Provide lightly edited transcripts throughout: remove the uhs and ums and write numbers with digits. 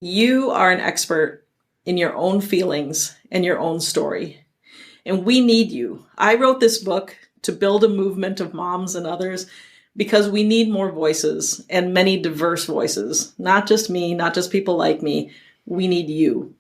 You are an expert in your own feelings and your own story, and we need you. I wrote this book to build a movement of moms and others because we need more voices and many diverse voices. Not just me, not just people like me. We need you.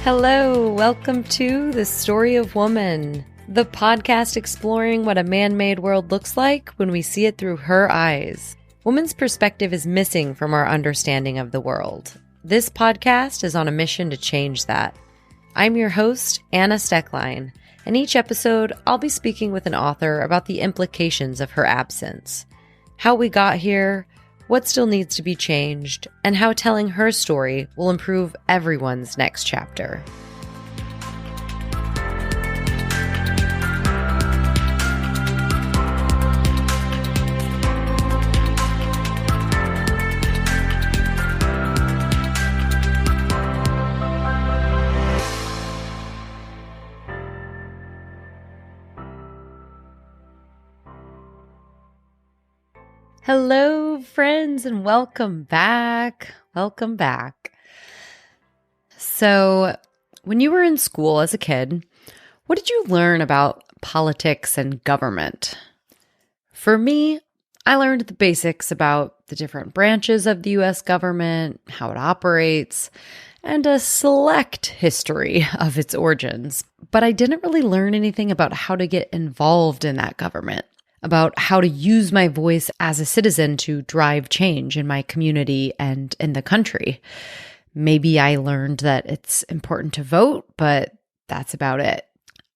Hello, welcome to The Story of Woman, the podcast exploring what a man-made world looks like when we see it through her eyes. Woman's perspective is missing from our understanding of the world. This podcast is on a mission to change that. I'm your host, Anna Steckline, and each episode I'll be speaking with an author about the implications of her absence, how we got here, what still needs to be changed, and how telling her story will improve everyone's next chapter. Hello, friends, and welcome back. Welcome back. So, when you were in school as a kid, what did you learn about politics and government? For me, I learned the basics about the different branches of the U.S. government, how it operates, and a select history of its origins. But I didn't really learn anything about how to get involved in that government, about how to use my voice as a citizen to drive change in my community and in the country. Maybe I learned that it's important to vote, but that's about it.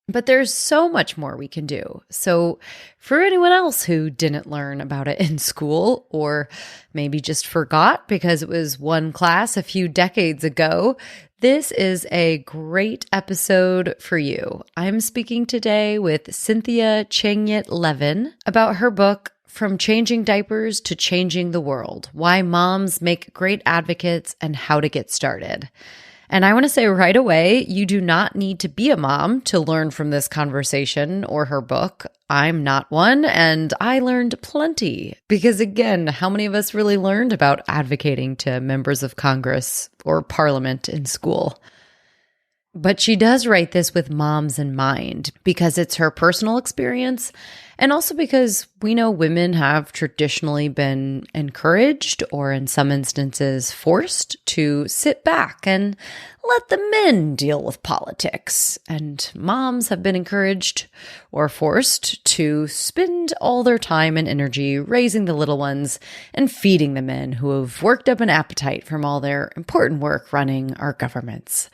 But there's so much more we can do. So for anyone else who didn't learn about it in school, or maybe just forgot because it was one class a few decades ago, this is a great episode for you. I'm speaking today with Cynthia Changyit Levin about her book, From Changing Diapers to Changing the World: Why Moms Make Great Advocates and How to Get Started. And I want to say right away, you do not need to be a mom to learn from this conversation or her book. I'm not one, and I learned plenty. Because again, how many of us really learned about advocating to members of Congress or Parliament in school? But she does write this with moms in mind because it's her personal experience, and also because we know women have traditionally been encouraged, or in some instances forced, to sit back and let the men deal with politics. And moms have been encouraged or forced to spend all their time and energy raising the little ones and feeding the men who have worked up an appetite from all their important work running our governments.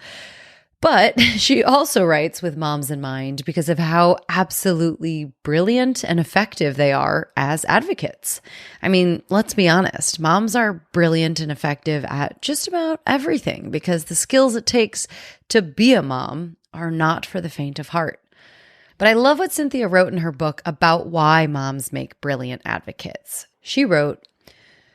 But she also writes with moms in mind because of how absolutely brilliant and effective they are as advocates. I mean, let's be honest, moms are brilliant and effective at just about everything because the skills it takes to be a mom are not for the faint of heart. But I love what Cynthia wrote in her book about why moms make brilliant advocates. She wrote,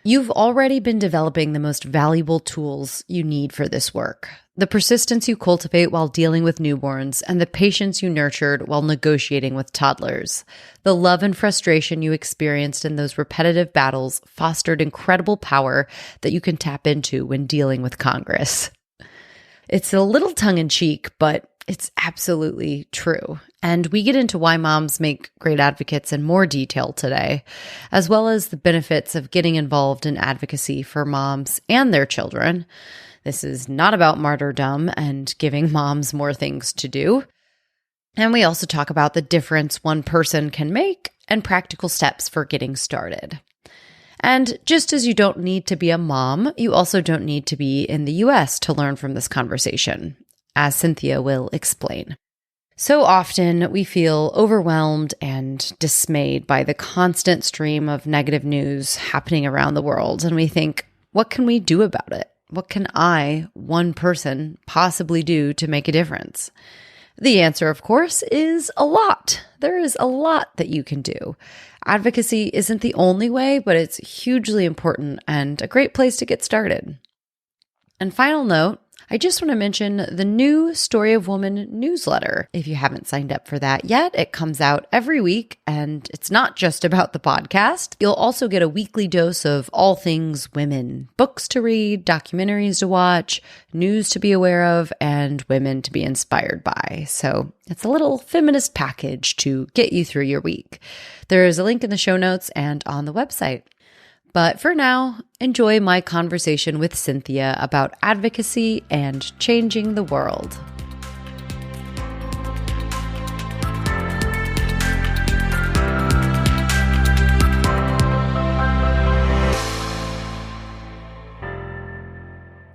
"You've already been developing the most valuable tools you need for this work. The persistence you cultivate while dealing with newborns and the patience you nurtured while negotiating with toddlers. The love and frustration you experienced in those repetitive battles fostered incredible power that you can tap into when dealing with Congress." It's a little tongue-in-cheek, but it's absolutely true. And we get into why moms make great advocates in more detail today, as well as the benefits of getting involved in advocacy for moms and their children. This is not about martyrdom and giving moms more things to do. And we also talk about the difference one person can make and practical steps for getting started. And just as you don't need to be a mom, you also don't need to be in the US to learn from this conversation, as Cynthia will explain. So often we feel overwhelmed and dismayed by the constant stream of negative news happening around the world, and we think, what can we do about it? What can I, one person, possibly do to make a difference? The answer, of course, is a lot. There is a lot that you can do. Advocacy isn't the only way, but it's hugely important and a great place to get started. And final note, I just want to mention the new Story of Woman newsletter. If you haven't signed up for that yet, it comes out every week, and it's not just about the podcast. You'll also get a weekly dose of all things women, books to read, documentaries to watch, news to be aware of, and women to be inspired by. So it's a little feminist package to get you through your week. There is a link in the show notes and on the website. But for now, enjoy my conversation with Cynthia about advocacy and changing the world.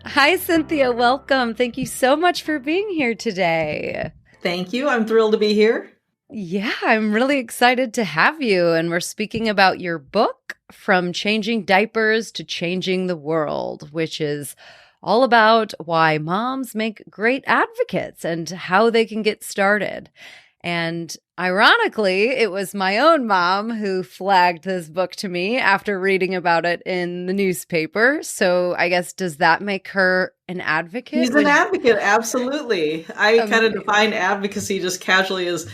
Hi, Cynthia. Welcome. Thank you so much for being here today. Thank you. I'm thrilled to be here. Yeah, I'm really excited to have you. And we're speaking about your book, From Changing Diapers to Changing the World, which is all about why moms make great advocates and how they can get started. And ironically, it was my own mom who flagged this book to me after reading about it in the newspaper. So I guess, does that make her an advocate? She's an advocate, absolutely. I kind of define advocacy just casually as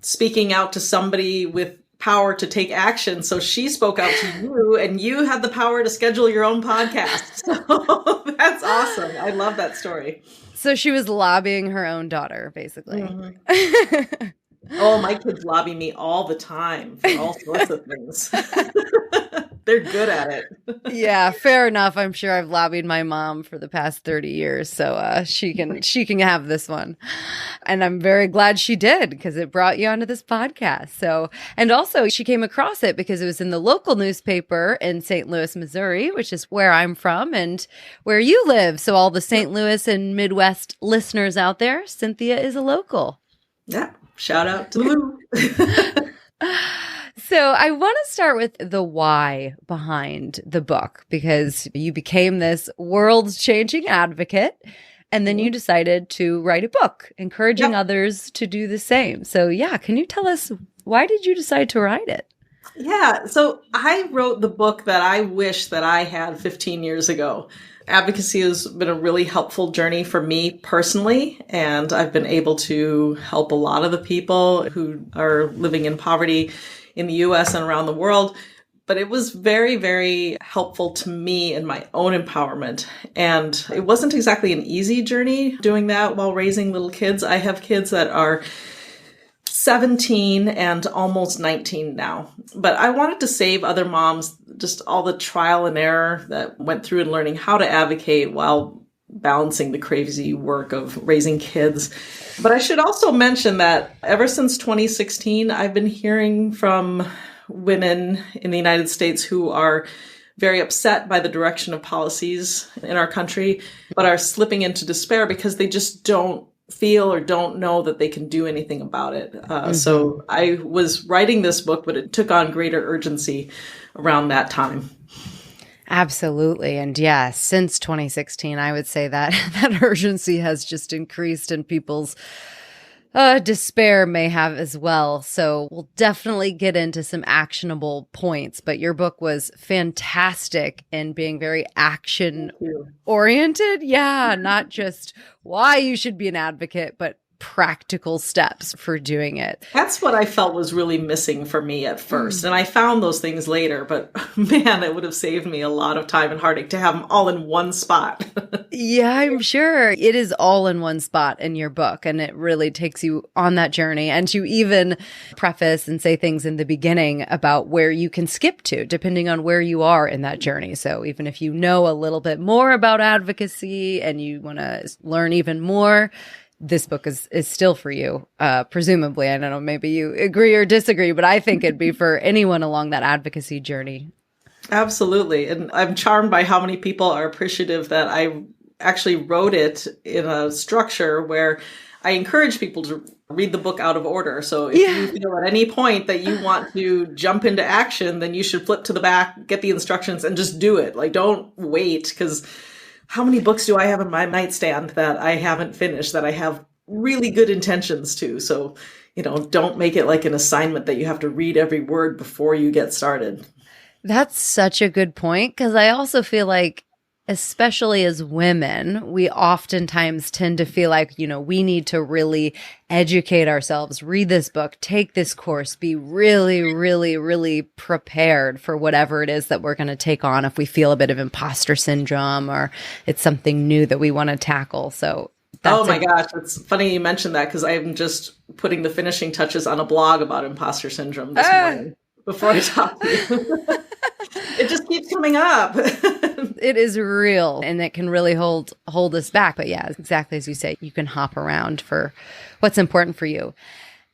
speaking out to somebody with power to take action. So she spoke out to you, and you had the power to schedule your own podcast. So that's awesome. I love that story. So she was lobbying her own daughter, basically. Mm-hmm. Oh, my kids lobby me all the time for all sorts of things. They're good at it. Yeah, fair enough. I'm sure I've lobbied my mom for the past 30 years, so she can have this one. And I'm very glad she did, because it brought you onto this podcast. So, and also she came across it because it was in the local newspaper in St. Louis, Missouri, which is where I'm from and where you live. So all the St. Louis and Midwest listeners out there, Cynthia is a local. Yeah. Shout out to Lou. So I want to start with the why behind the book, because you became this world-changing advocate, and then you decided to write a book, encouraging others to do the same. So yeah, can you tell us, why did you decide to write it? Yeah, so I wrote the book that I wish that I had 15 years ago. Advocacy has been a really helpful journey for me personally, and I've been able to help a lot of the people who are living in poverty in the US and around the world. But it was very, very helpful to me in my own empowerment. And it wasn't exactly an easy journey doing that while raising little kids. I have kids that are 17 and almost 19 now. But I wanted to save other moms just all the trial and error that went through in learning how to advocate while balancing the crazy work of raising kids. But I should also mention that ever since 2016, I've been hearing from women in the United States who are very upset by the direction of policies in our country, but are slipping into despair because they just don't feel or don't know that they can do anything about it. So I was writing this book, but it took on greater urgency around that time. Absolutely. And yeah, since 2016, I would say that that urgency has just increased, and people's despair may have as well. So we'll definitely get into some actionable points, but your book was fantastic in being very action oriented. Yeah, not just why you should be an advocate, but practical steps for doing it. That's what I felt was really missing for me at first. And I found those things later, but man, it would have saved me a lot of time and heartache to have them all in one spot. Yeah, I'm sure. It is all in one spot in your book, and it really takes you on that journey. And you even preface and say things in the beginning about where you can skip to, depending on where you are in that journey. So even if you know a little bit more about advocacy and you want to learn even more, this book is still for you, presumably. I don't know, maybe you agree or disagree, but I think it'd be for anyone along that advocacy journey. Absolutely. And I'm charmed by how many people are appreciative that I actually wrote it in a structure where I encourage people to read the book out of order. So if you feel at any point that you want to jump into action, then you should flip to the back, get the instructions, and just do it. Like, don't wait, because how many books do I have in my nightstand that I haven't finished, that I have really good intentions to? So, don't make it like an assignment that you have to read every word before you get started. That's such a good point, because I also feel like especially as women, we oftentimes tend to feel like, we need to really educate ourselves, read this book, take this course, be really, really, really prepared for whatever it is that we're going to take on if we feel a bit of imposter syndrome or it's something new that we want to tackle. So oh my gosh, it's funny you mentioned that because I'm just putting the finishing touches on a blog about imposter syndrome this morning before I talk to you. It just keeps coming up. It is real and it can really hold us back. But yeah, exactly as you say, you can hop around for what's important for you.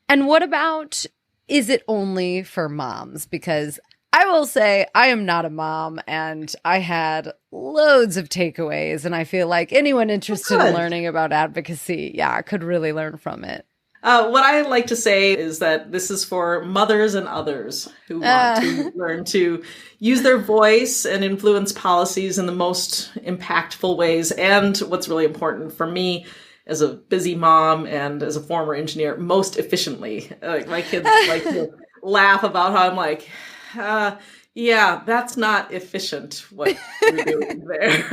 And what about, is it only for moms? Because I will say I am not a mom and I had loads of takeaways and I feel like anyone interested in learning about advocacy, could really learn from it. What I like to say is that this is for mothers and others who want to learn to use their voice and influence policies in the most impactful ways. And what's really important for me as a busy mom and as a former engineer, most efficiently. Like my kids like to laugh about how I'm like, yeah, that's not efficient what you're doing there.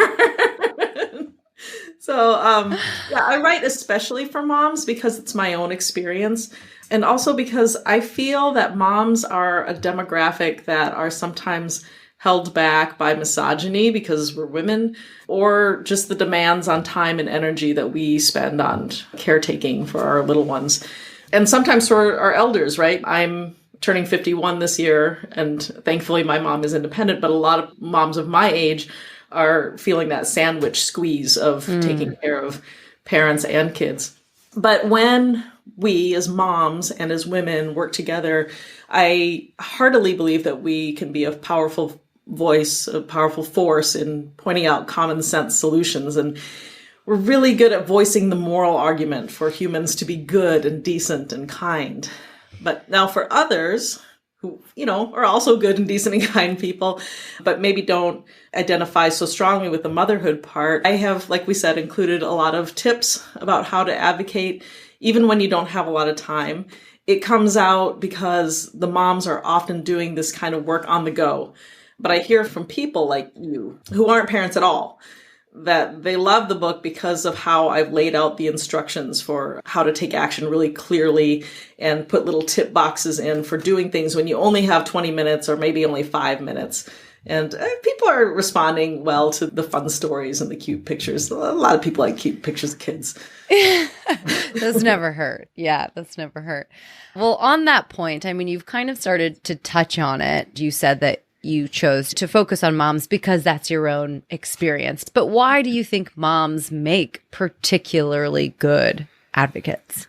So, I write especially for moms because it's my own experience. And also because I feel that moms are a demographic that are sometimes held back by misogyny because we're women, or just the demands on time and energy that we spend on caretaking for our little ones. And sometimes for our elders, right? I'm turning 51 this year, and thankfully my mom is independent, but a lot of moms of my age are feeling that sandwich squeeze of taking care of parents and kids. But when we as moms and as women work together, I heartily believe that we can be a powerful voice, a powerful force in pointing out common sense solutions. And we're really good at voicing the moral argument for humans to be good and decent and kind. But now for others who, are also good and decent and kind people, but maybe don't identify so strongly with the motherhood part, I have, like we said, included a lot of tips about how to advocate, even when you don't have a lot of time. It comes out because the moms are often doing this kind of work on the go. But I hear from people like you who aren't parents at all that they love the book because of how I've laid out the instructions for how to take action really clearly and put little tip boxes in for doing things when you only have 20 minutes or maybe only 5 minutes. And people are responding well to the fun stories and the cute pictures. A lot of people like cute pictures of kids. Those never hurt. Yeah, that's never hurt. Well, on that point, I mean, you've kind of started to touch on it. You said that you chose to focus on moms because that's your own experience. But why do you think moms make particularly good advocates?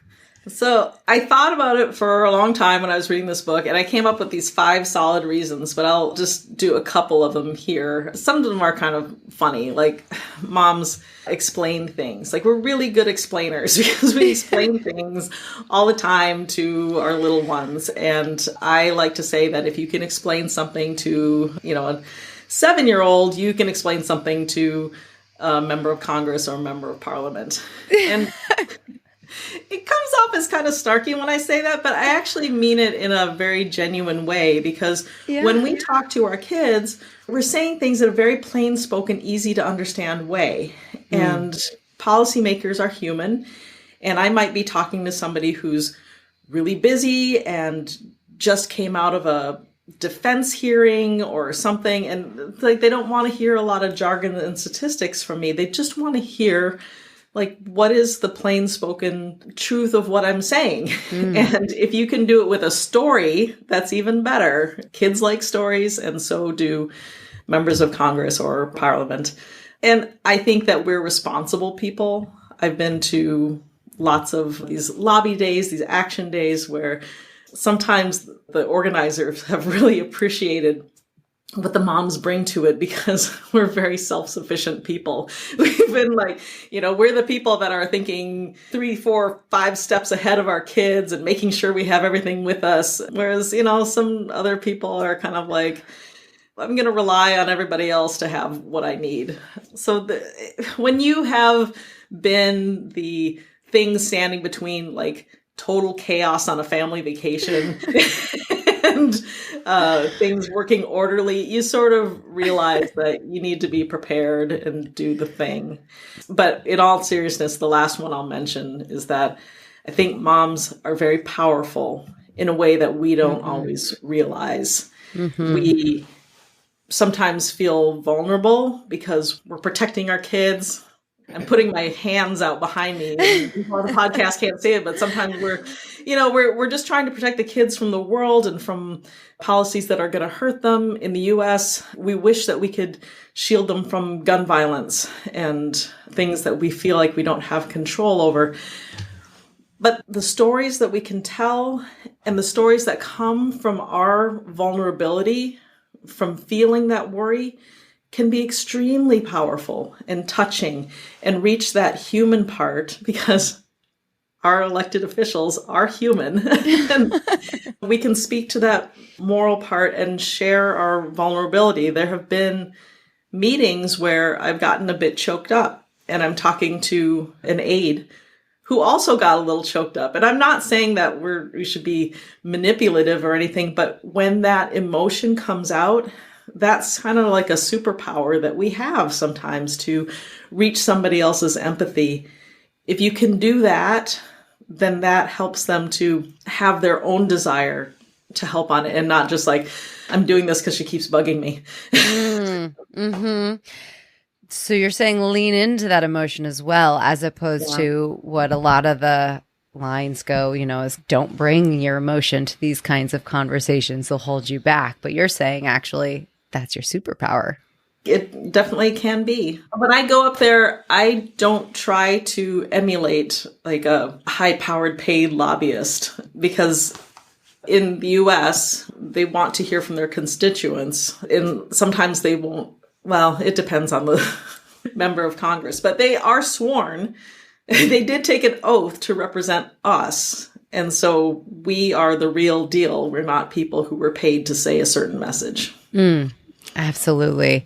So I thought about it for a long time when I was reading this book, and I came up with these 5 solid reasons, but I'll just do a couple of them here. Some of them are kind of funny, like moms explain things. Like we're really good explainers because we explain things all the time to our little ones. And I like to say that if you can explain something to, a 7-year-old, you can explain something to a member of Congress or a member of Parliament. And it comes off as kind of snarky when I say that, but I actually mean it in a very genuine way because when we talk to our kids, we're saying things in a very plain spoken, easy to understand way. And policymakers are human. And I might be talking to somebody who's really busy and just came out of a defense hearing or something. And like, they don't want to hear a lot of jargon and statistics from me. They just want to hear what is the plain spoken truth of what I'm saying? And if you can do it with a story, that's even better. Kids like stories, and so do members of Congress or Parliament. And I think that we're responsible people. I've been to lots of these lobby days, these action days, where sometimes the organizers have really appreciated what the moms bring to it because we're very self-sufficient people. We've been we're the people that are thinking 3, 4, 5 steps ahead of our kids and making sure we have everything with us. Whereas, some other people are kind of like, I'm going to rely on everybody else to have what I need. So when you have been the thing standing between total chaos on a family vacation and things working orderly, you sort of realize that you need to be prepared and do the thing. But in all seriousness, the last one I'll mention is that I think moms are very powerful in a way that we don't always realize. We sometimes feel vulnerable because we're protecting our kids. I'm putting my hands out behind me. People on the podcast can't see it, but sometimes we're just trying to protect the kids from the world and from policies that are going to hurt them. In the US, we wish that we could shield them from gun violence and things that we feel like we don't have control over. But the stories that we can tell and the stories that come from our vulnerability, from feeling that worry, can be extremely powerful and touching and reach that human part, because our elected officials are human. And we can speak to that moral part and share our vulnerability. There have been meetings where I've gotten a bit choked up and I'm talking to an aide who also got a little choked up. And I'm not saying that we should be manipulative or anything, but when that emotion comes out, that's kind of like a superpower that we have sometimes to reach somebody else's empathy. If you can do that, then that helps them to have their own desire to help on it and not just like, I'm doing this because she keeps bugging me. So you're saying lean into that emotion as well, as opposed to what a lot of the lines go, is don't bring your emotion to these kinds of conversations. They'll hold you back. But you're saying actually that's your superpower. It definitely can be. When I go up there, I don't try to emulate like a high-powered paid lobbyist, because in the US, they want to hear from their constituents. And sometimes they won't. Well, it depends on the member of Congress, but they are sworn. They did take an oath to represent us. And so we are the real deal. We're not people who were paid to say a certain message. Absolutely.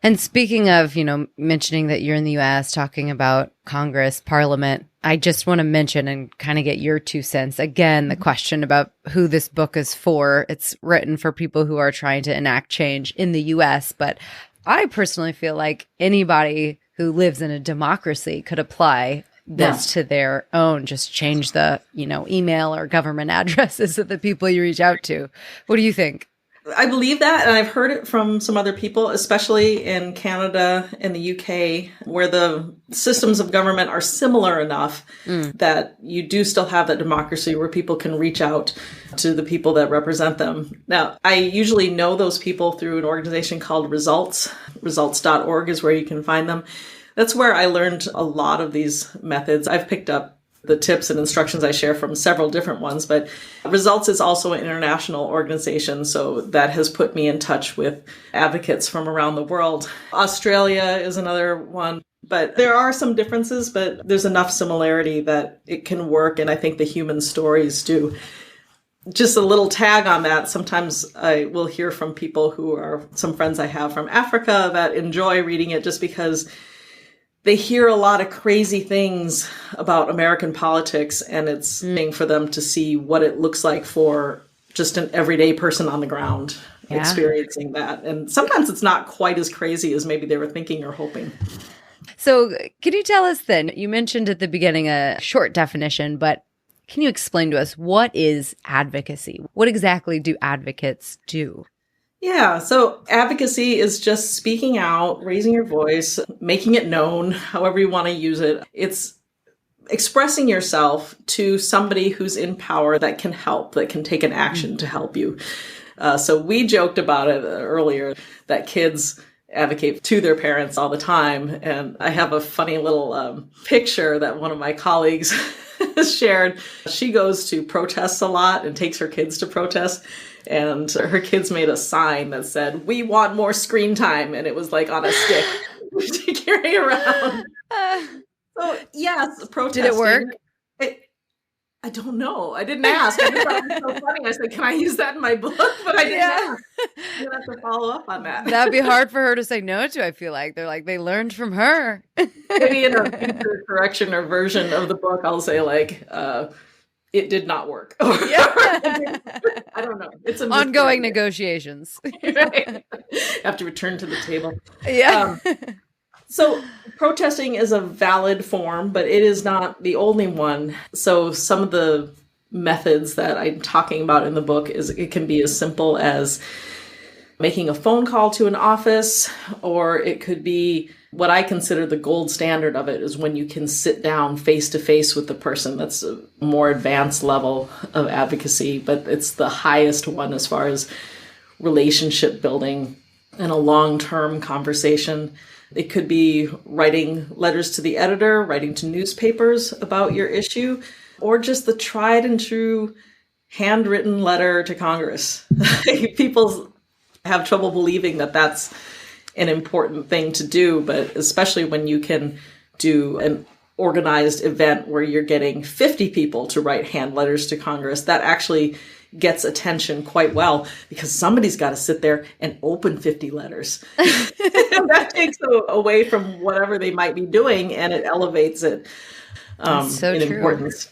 And speaking of, mentioning that you're in the US, talking about Congress, Parliament, I just want to mention and kind of get your 2 cents. Again, the question about who this book is for. It's written for people who are trying to enact change in the US, but I personally feel like anybody who lives in a democracy could apply this to their own, just change the, email or government addresses of the people you reach out to. What do you think? I believe that, and I've heard it from some other people, especially in Canada and the UK, where the systems of government are similar enough that you do still have that democracy where people can reach out to the people that represent them. Now, I usually know those people through an organization called Results. Results.org is where you can find them. That's where I learned a lot of these methods. I've picked up the tips and instructions I share from several different ones, but Results is also an international organization, so that has put me in touch with advocates from around the world. Australia is another one, but there are some differences, but there's enough similarity that it can work, and I think the human stories do. Just a little tag on that, sometimes I will hear from people who are some friends I have from Africa that enjoy reading it just because they hear a lot of crazy things about American politics, and it's for them to see what it looks like for just an everyday person on the ground experiencing that. And sometimes it's not quite as crazy as maybe they were thinking or hoping. So can you tell us then, you mentioned at the beginning a short definition, but can you explain to us what is advocacy? What exactly do advocates do? Yeah, so advocacy is just speaking out, raising your voice, making it known, however you want to use it. It's expressing yourself to somebody who's in power that can help, that can take an action to help you. So we joked about it earlier that kids advocate to their parents all the time. And I have a funny little picture that one of my colleagues shared. She goes to protests a lot and takes her kids to protest. And her kids made a sign that said, "We want more screen time." And it was like on a stick to carry around. So yes, protesting. Did it work? I don't know. I didn't ask. I just thought it was so funny. I said, "Can I use that in my book?" But I didn't ask. You have to follow up on that. That'd be hard for her to say no to, I feel like. They're like, they learned from her. Maybe in a future correction or version of the book, I'll say like, it did not work. I don't know. It's a ongoing negotiations. Right. Have to return to the table. Yeah. So protesting is a valid form, but it is not the only one. So some of the methods that I'm talking about in the book is it can be as simple as making a phone call to an office, or it could be what I consider the gold standard of it is when you can sit down face to face with the person. That's a more advanced level of advocacy, but it's the highest one as far as relationship building and a long-term conversation. It could be writing letters to the editor, writing to newspapers about your issue, or just the tried and true handwritten letter to Congress. People have trouble believing that that's an important thing to do, but especially when you can do an organized event where you're getting 50 people to write hand letters to Congress, that actually gets attention quite well because somebody's got to sit there and open 50 letters. That takes away from whatever they might be doing, and it elevates it in importance.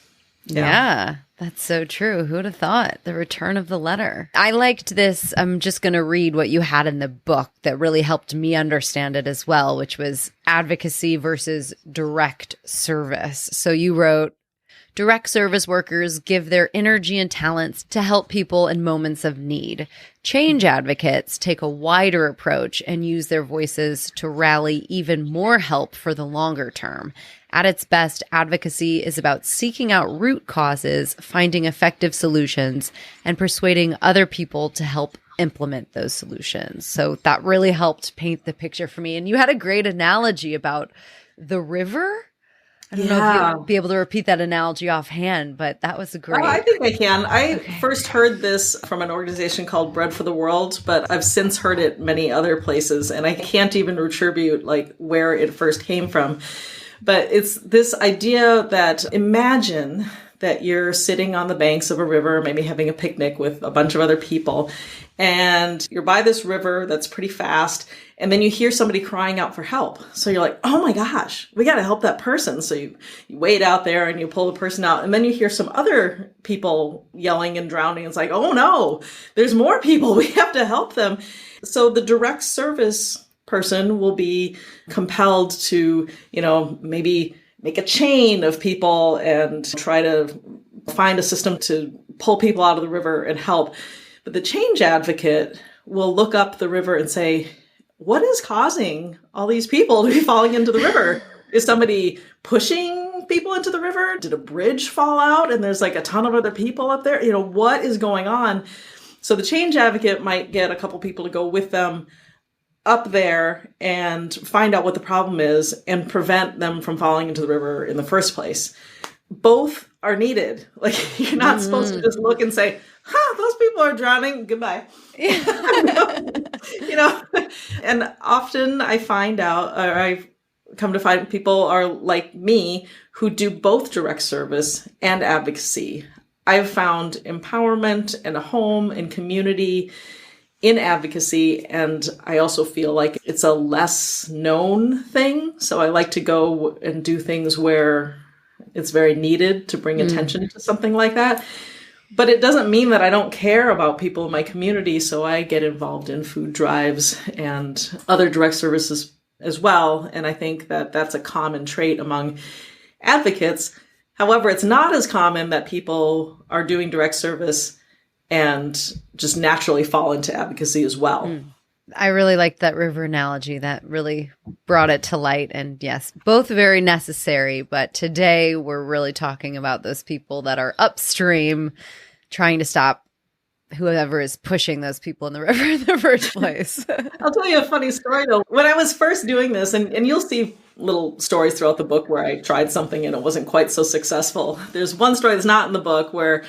Yeah, that's so true. Who would have thought? The return of the letter. I liked this. I'm just going to read what you had in the book that really helped me understand it as well, which was advocacy versus direct service. So you wrote, direct service workers give their energy and talents to help people in moments of need. Change advocates take a wider approach and use their voices to rally even more help for the longer term. At its best, advocacy is about seeking out root causes, finding effective solutions, and persuading other people to help implement those solutions. So that really helped paint the picture for me. And you had a great analogy about the river. I don't know if you'll be able to repeat that analogy offhand, but that was great. I think I can. I first heard this from an organization called Bread for the World, but I've since heard it many other places, and I can't even attribute like where it first came from. But it's this idea that imagine that you're sitting on the banks of a river, maybe having a picnic with a bunch of other people, and you're by this river that's pretty fast, and then you hear somebody crying out for help. So you're like, oh my gosh, we got to help that person. So you wade out there and you pull the person out, and then you hear some other people yelling and drowning. It's like, oh no, there's more people. We have to help them. So the direct service person will be compelled to, maybe make a chain of people and try to find a system to pull people out of the river and help. But the change advocate will look up the river and say, what is causing all these people to be falling into the river? Is somebody pushing people into the river? Did a bridge fall out and there's like a ton of other people up there? What is going on? So the change advocate might get a couple people to go with them up there and find out what the problem is and prevent them from falling into the river in the first place. Both are needed. Like, you're not supposed to just look and say, those people are drowning. Goodbye. And often I find out, or I've come to find people are like me who do both direct service and advocacy. I've found empowerment and a home and community in advocacy, and I also feel like it's a less known thing. So I like to go and do things where it's very needed to bring attention to something like that. But it doesn't mean that I don't care about people in my community. So I get involved in food drives and other direct services as well. And I think that that's a common trait among advocates. However, it's not as common that people are doing direct service and just naturally fall into advocacy as well. I really liked that river analogy. That really brought it to light. And yes, both very necessary. But today we're really talking about those people that are upstream trying to stop whoever is pushing those people in the river in the first place. I'll tell you a funny story though. When I was first doing this, and you'll see little stories throughout the book where I tried something and it wasn't quite so successful. There's one story that's not in the book where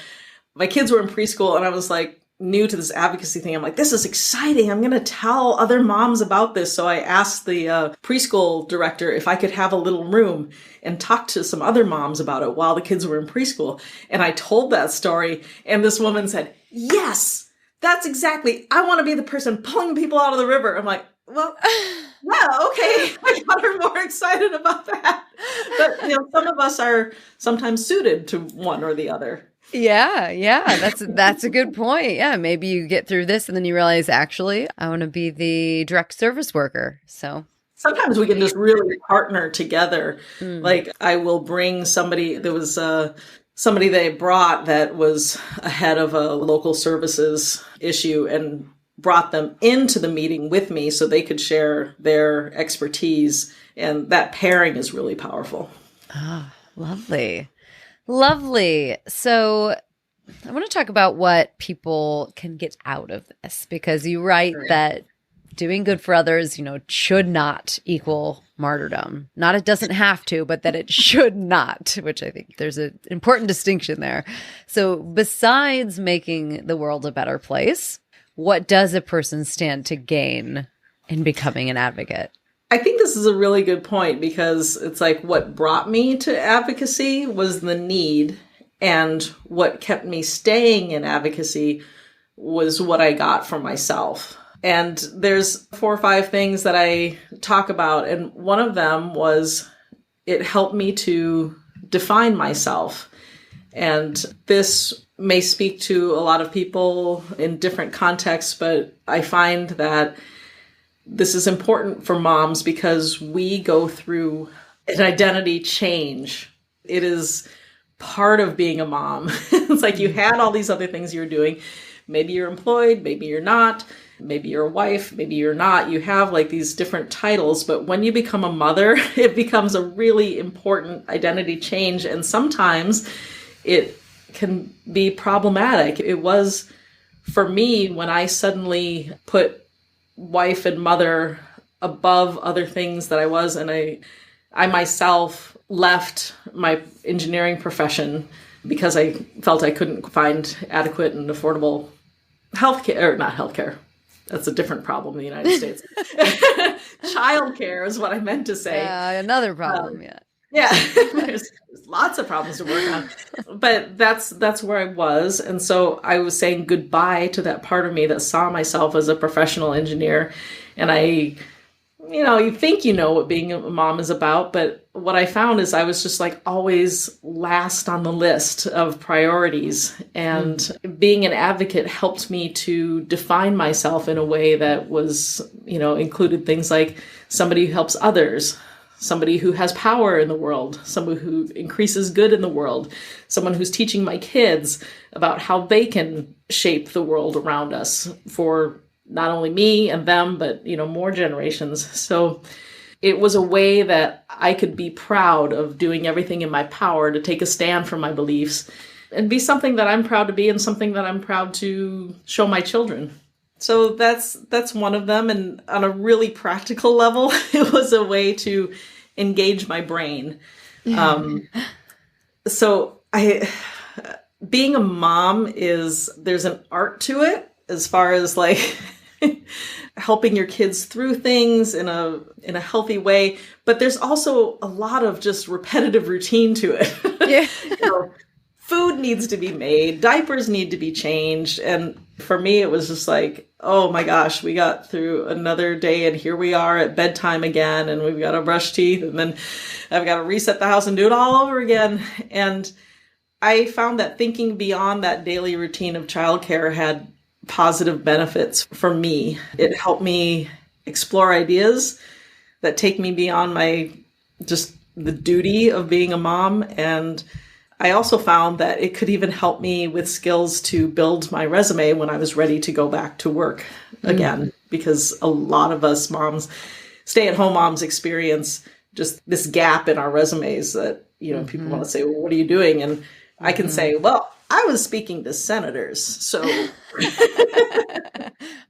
my kids were in preschool and I was like new to this advocacy thing. I'm like, this is exciting. I'm going to tell other moms about this. So I asked the preschool director if I could have a little room and talk to some other moms about it while the kids were in preschool. And I told that story and this woman said, yes, that's exactly. I want to be the person pulling people out of the river. I'm like, well, yeah, okay. I got her more excited about that. But some of us are sometimes suited to one or the other. Yeah. That's a good point. Yeah, maybe you get through this and then you realize, actually, I want to be the direct service worker. So, Sometimes we can just really partner together. mm. Like I will bring somebody, there was somebody they brought that was ahead of a local services issue and brought them into the meeting with me so they could share their expertise. And that pairing is really powerful. Ah, lovely. Lovely. So I want to talk about what people can get out of this, because you write that doing good for others, should not equal martyrdom. Not it doesn't have to, but that it should not, which I think there's an important distinction there. So besides making the world a better place, what does a person stand to gain in becoming an advocate? I think this is a really good point, because it's like what brought me to advocacy was the need, and what kept me staying in advocacy was what I got from myself. And there's 4 or 5 things that I talk about, and one of them was it helped me to define myself. And this may speak to a lot of people in different contexts, but I find that this is important for moms because we go through an identity change. It is part of being a mom. It's like you had all these other things you're doing. Maybe you're employed, maybe you're not. Maybe you're a wife, maybe you're not. You have like these different titles, but when you become a mother, it becomes a really important identity change. And sometimes it can be problematic. It was for me when I suddenly put wife and mother above other things that I was, and I myself left my engineering profession because I felt I couldn't find adequate and affordable healthcare, or not healthcare. That's a different problem in the United States. Childcare is what I meant to say. Another problem, yeah. Yeah, there's lots of problems to work on. But that's where I was. And so I was saying goodbye to that part of me that saw myself as a professional engineer. And you think you know what being a mom is about, but what I found is I was just like always last on the list of priorities. And being an advocate helped me to define myself in a way that was, included things like somebody who helps others, somebody who has power in the world, somebody who increases good in the world, someone who's teaching my kids about how they can shape the world around us for not only me and them, but, more generations. So it was a way that I could be proud of doing everything in my power to take a stand for my beliefs and be something that I'm proud to be and something that I'm proud to show my children. So that's one of them. And on a really practical level, it was a way to engage my brain. So being a mom there's an art to it as far as like helping your kids through things in a healthy way. But there's also a lot of just repetitive routine to it. Yeah. Food needs to be made, diapers need to be changed. And for me, it was just like, oh my gosh, we got through another day and here we are at bedtime again, and we've got to brush teeth, and then I've got to reset the house and do it all over again. And I found that thinking beyond that daily routine of childcare had positive benefits for me. It helped me explore ideas that take me beyond the duty of being a mom. And I also found that it could even help me with skills to build my resume when I was ready to go back to work again, because a lot of us moms, stay-at-home moms, experience just this gap in our resumes that, people want to say, well, what are you doing? And I can say, well, I was speaking to senators, so.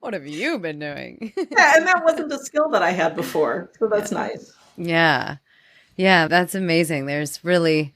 What have you been doing? Yeah, and that wasn't a skill that I had before, so that's nice. Yeah, that's amazing. There's really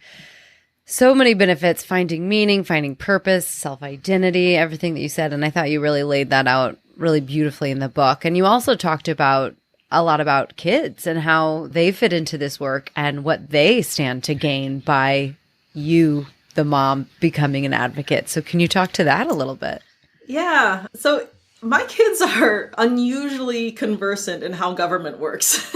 so many benefits, finding meaning, finding purpose, self-identity, everything that you said. And I thought you really laid that out really beautifully in the book. And you also talked about a lot about kids and how they fit into this work and what they stand to gain by you, the mom, becoming an advocate. So can you talk to that a little bit? Yeah. So my kids are unusually conversant in how government works.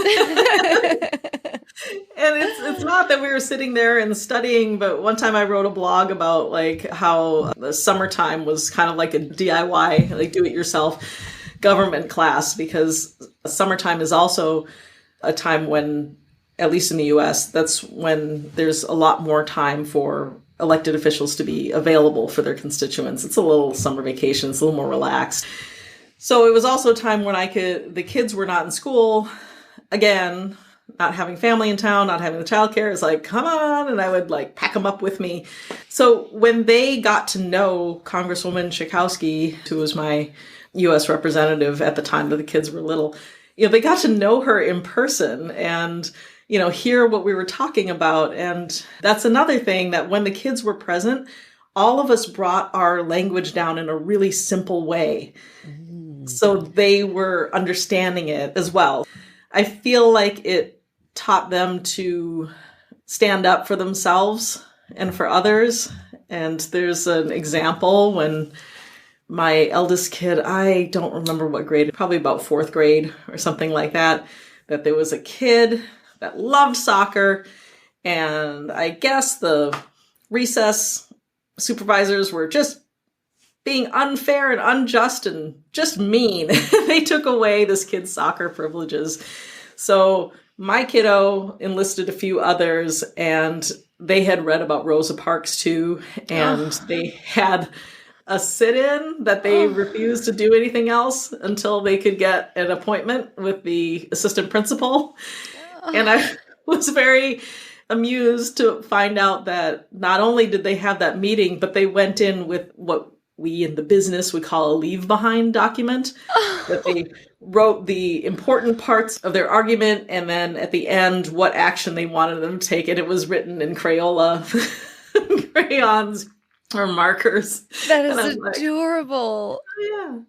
And it's not that we were sitting there and studying, but one time I wrote a blog about like how the summertime was kind of like a DIY, like do it yourself government class, because summertime is also a time when, at least in the US, that's when there's a lot more time for elected officials to be available for their constituents. It's a little summer vacation, it's a little more relaxed. So it was also a time when the kids were not in school. Again, not having family in town, not having the childcare, it's like, come on. And I would like pack them up with me. So when they got to know Congresswoman Schakowsky, who was my U.S. representative at the time that the kids were little, they got to know her in person and, hear what we were talking about. And that's another thing, that when the kids were present, all of us brought our language down in a really simple way. So they were understanding it as well. I feel like it taught them to stand up for themselves and for others. And there's an example when my eldest kid, I don't remember what grade, probably about fourth grade or something like that there was a kid that loved soccer. And I guess the recess supervisors were just being unfair and unjust and just mean. They took away this kid's soccer privileges. So my kiddo enlisted a few others, and they had read about Rosa Parks too. And they had a sit-in that they refused to do anything else until they could get an appointment with the assistant principal. And I was very amused to find out that not only did they have that meeting, but they went in with what we in the business would call a leave behind document, that they wrote the important parts of their argument, and then at the end, what action they wanted them to take. And it was written in Crayola crayons or markers. That is adorable. Like, oh,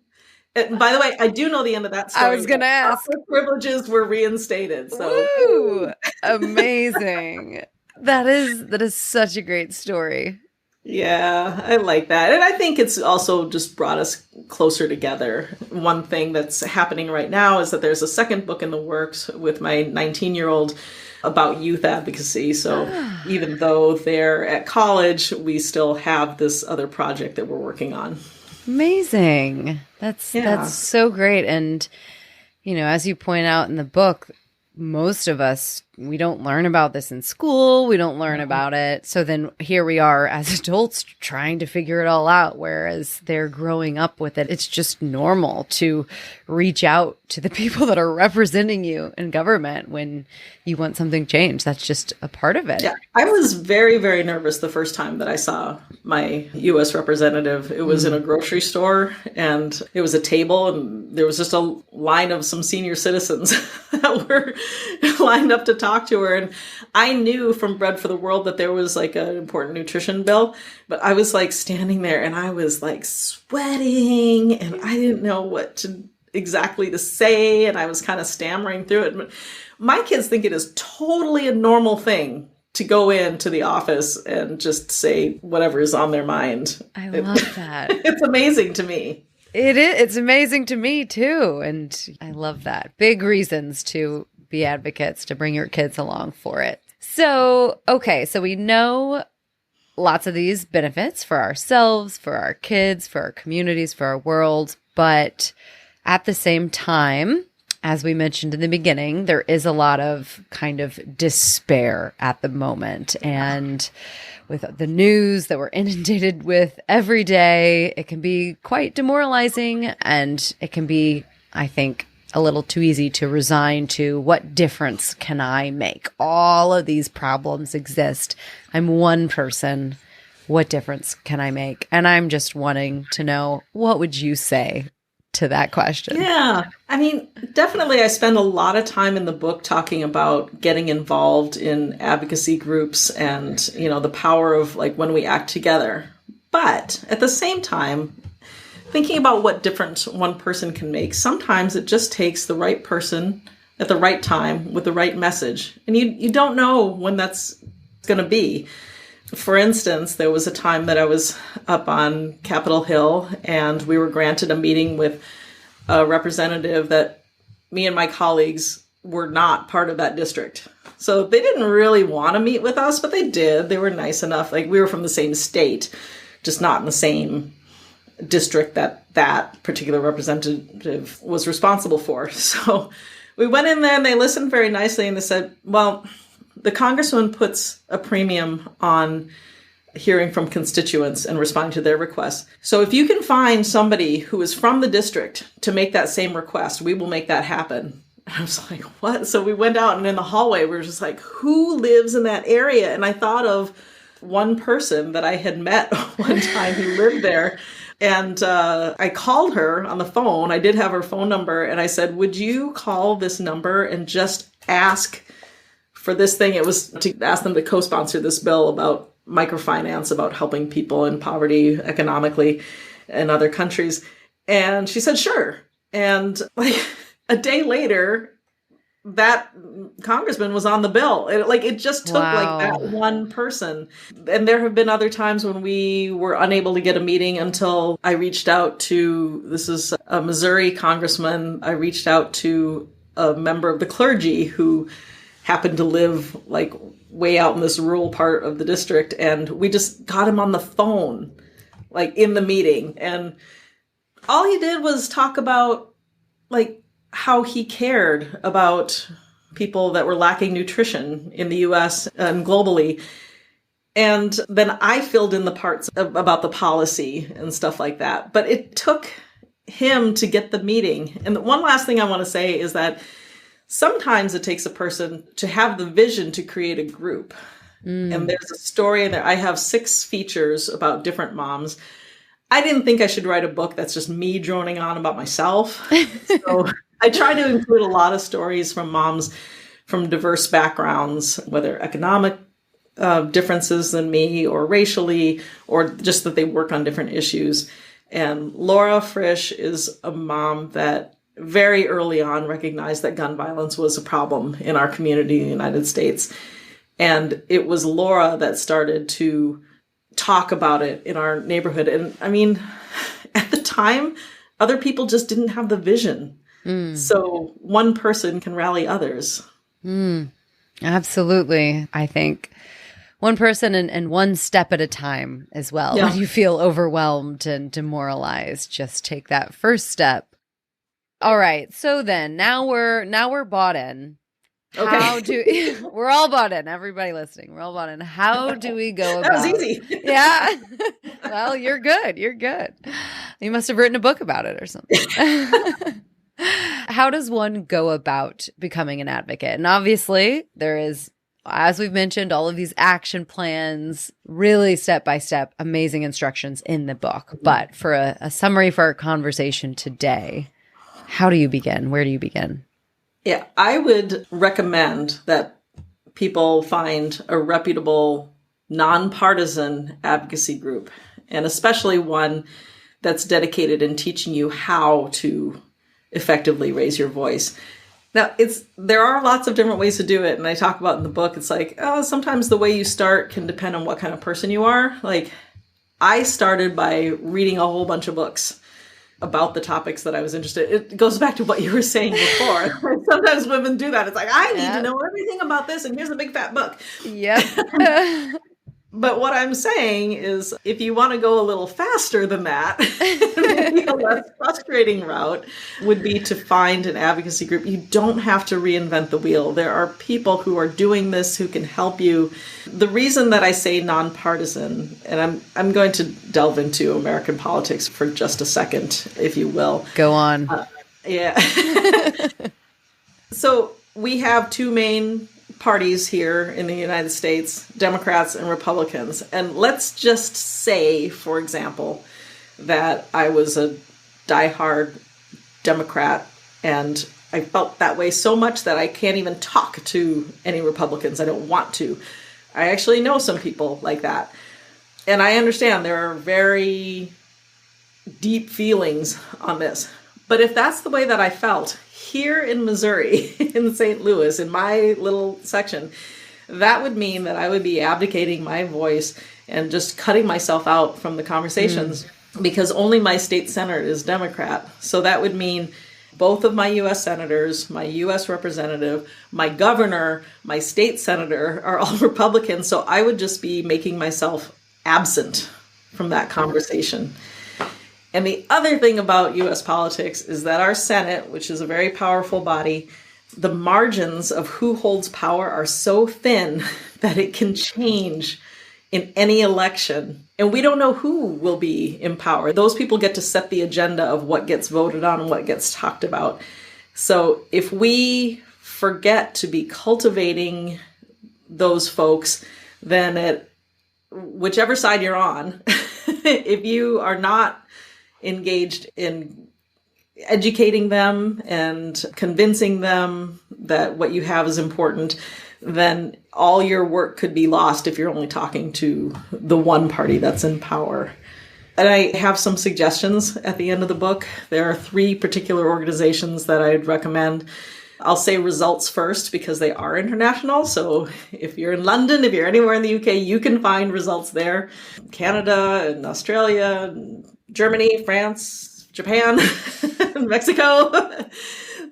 yeah. And by the way, I do know the end of that story. I was going to ask. Privileges were reinstated. So Woo! Amazing. That is such a great story. Yeah, I like that. And I think it's also just brought us closer together. One thing that's happening right now is that there's a second book in the works with my 19-year-old about youth advocacy. So even though they're at college, we still have this other project that we're working on. Amazing. That's so great. And, as you point out in the book, most of us, we don't learn about this in school. We don't learn about it. So then here we are as adults trying to figure it all out, whereas they're growing up with it. It's just normal to reach out to the people that are representing you in government when you want something changed. That's just a part of it. Yeah, I was very, very nervous the first time that I saw my U.S. representative. It was in a grocery store, and it was a table, and there was just a line of some senior citizens that were lined up to talk to her. And I knew from Bread for the World that there was like an important nutrition bill, but I was like standing there and I was like sweating and I didn't know what exactly to say. And I was kind of stammering through it. But my kids think it is totally a normal thing to go into the office and just say whatever is on their mind. I love that. It's amazing to me. It is. It's amazing to me too. And I love that. Big reasons to be advocates, to bring your kids along for it. So, okay. So we know lots of these benefits for ourselves, for our kids, for our communities, for our world. But at the same time, as we mentioned in the beginning, there is a lot of kind of despair at the moment. And with the news that we're inundated with every day, it can be quite demoralizing, and it can be, I think, a little too easy to resign to what difference can I make? All of these problems exist. I'm one person. What difference can I make? And I'm just wanting to know, what would you say to that question? Yeah. I mean, definitely I spend a lot of time in the book talking about getting involved in advocacy groups and, the power of like when we act together. But at the same time, thinking about what difference one person can make, sometimes it just takes the right person at the right time with the right message. And you don't know when that's going to be. For instance, there was a time that I was up on Capitol Hill and we were granted a meeting with a representative that me and my colleagues were not part of that district. So they didn't really want to meet with us, but they did. They were nice enough. Like, we were from the same state, just not in the same district that particular representative was responsible for. So we went in there and they listened very nicely, and they said, well, the congressman puts a premium on hearing from constituents and responding to their requests. So if you can find somebody who is from the district to make that same request, we will make that happen. And I was like, what? So we went out, and in the hallway, we were just like, who lives in that area? And I thought of one person that I had met one time who lived there. And I called her on the phone. I did have her phone number. And I said, would you call this number and just ask for this thing? It was to ask them to co-sponsor this bill about microfinance, about helping people in poverty economically in other countries. And she said, sure. And like a day later, that congressman was on the bill. It just took like that one person. And there have been other times when we were unable to get a meeting until I reached out to, this is a Missouri congressman, I reached out to a member of the clergy who happened to live like way out in this rural part of the district. And we just got him on the phone, like in the meeting. And all he did was talk about like how he cared about people that were lacking nutrition in the US and globally. And then I filled in the parts about the policy and stuff like that. But it took him to get the meeting. And one last thing I want to say is that sometimes it takes a person to have the vision to create a group. And there's a story in there. I have 6 features about different moms. I didn't think I should write a book that's just me droning on about myself. So I try to include a lot of stories from moms from diverse backgrounds, whether economic differences than me or racially, or just that they work on different issues. And Laura Frisch is a mom that very early on recognized that gun violence was a problem in our community in the United States. And it was Laura that started to talk about it in our neighborhood. And I mean, at the time, other people just didn't have the vision. So one person can rally others. Absolutely. I think one person and one step at a time as well. Yeah. When you feel overwhelmed and demoralized, just take that first step. All right. So then now we're bought in. Okay. How do we're all bought in, everybody listening. We're all bought in. How do we go about That was easy. Yeah. Well, you're good. You're good. You must have written a book about it or something. How does one go about becoming an advocate? And obviously, there is, as we've mentioned, all of these action plans, really step-by-step, amazing instructions in the book. But for a summary for our conversation today, how do you begin? Where do you begin? Yeah, I would recommend that people find a reputable, nonpartisan advocacy group, and especially one that's dedicated in teaching you how to effectively raise your voice. Now, there are lots of different ways to do it, and I talk about in the book, it's like, sometimes the way you start can depend on what kind of person you are. Like, I started by reading a whole bunch of books about the topics that I was interested in. It goes back to what you were saying before. Sometimes women do that. It's like, I need to know everything about this, and here's a big fat book. Yep. But what I'm saying is, if you want to go a little faster than that, maybe a less frustrating route would be to find an advocacy group. You don't have to reinvent the wheel. There are people who are doing this who can help you. The reason that I say nonpartisan, and I'm going to delve into American politics for just a second, if you will. Go on. Yeah. So we have 2 main parties here in the United States, Democrats and Republicans. And let's just say, for example, that I was a diehard Democrat and I felt that way so much that I can't even talk to any Republicans. I don't want to. I actually know some people like that. And I understand there are very deep feelings on this. But if that's the way that I felt here in Missouri, in St. Louis, in my little section, that would mean that I would be abdicating my voice and just cutting myself out from the conversations because only my state senator is Democrat. So that would mean both of my U.S. senators, my U.S. representative, my governor, my state senator are all Republicans. So I would just be making myself absent from that conversation. And the other thing about U.S. politics is that our Senate, which is a very powerful body, the margins of who holds power are so thin that it can change in any election. And we don't know who will be in power. Those people get to set the agenda of what gets voted on and what gets talked about. So if we forget to be cultivating those folks, then whichever side you're on, if you are not engaged in educating them and convincing them that what you have is important, then all your work could be lost if you're only talking to the one party that's in power. And I have some suggestions at the end of the book. There are 3 particular organizations that I'd recommend. I'll say results first because they are international. So if you're in London, if you're anywhere in the UK, you can find results there. Canada and Australia, and Germany, France, Japan, Mexico.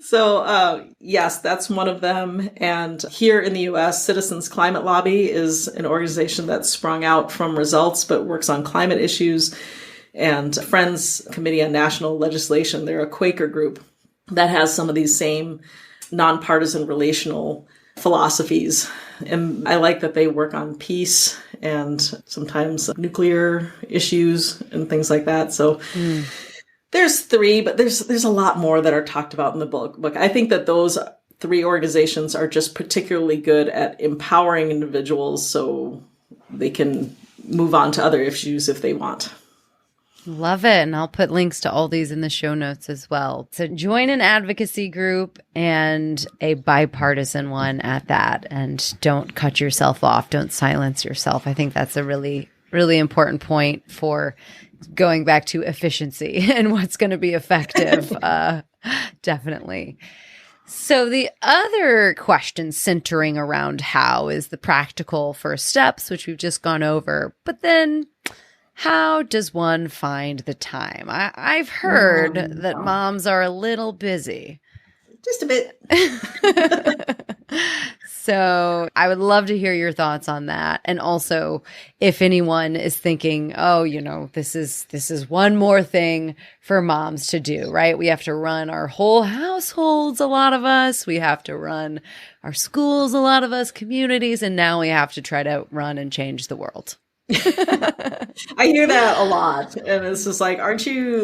So yes, that's one of them. And here in the US, Citizens Climate Lobby is an organization that sprung out from results, but works on climate issues. And Friends Committee on National Legislation, they're a Quaker group that has some of these same nonpartisan relational philosophies. And I like that they work on peace and sometimes nuclear issues and things like that. So there's 3, but there's a lot more that are talked about in the book. I think that those 3 organizations are just particularly good at empowering individuals so they can move on to other issues if they want. Love it. And I'll put links to all these in the show notes as well. So join an advocacy group and a bipartisan one at that. And don't cut yourself off. Don't silence yourself. I think that's a really, really important point for going back to efficiency and what's going to be effective. Definitely. So the other question centering around how is the practical first steps, which we've just gone over. But then how does one find the time? I've heard that moms are a little busy. Just a bit. So I would love to hear your thoughts on that. And also if anyone is thinking, oh, this is one more thing for moms to do, right? We have to run our whole households, a lot of us. We have to run our schools, a lot of us, communities. And now we have to try to run and change the world. I hear that a lot. And it's just like, aren't you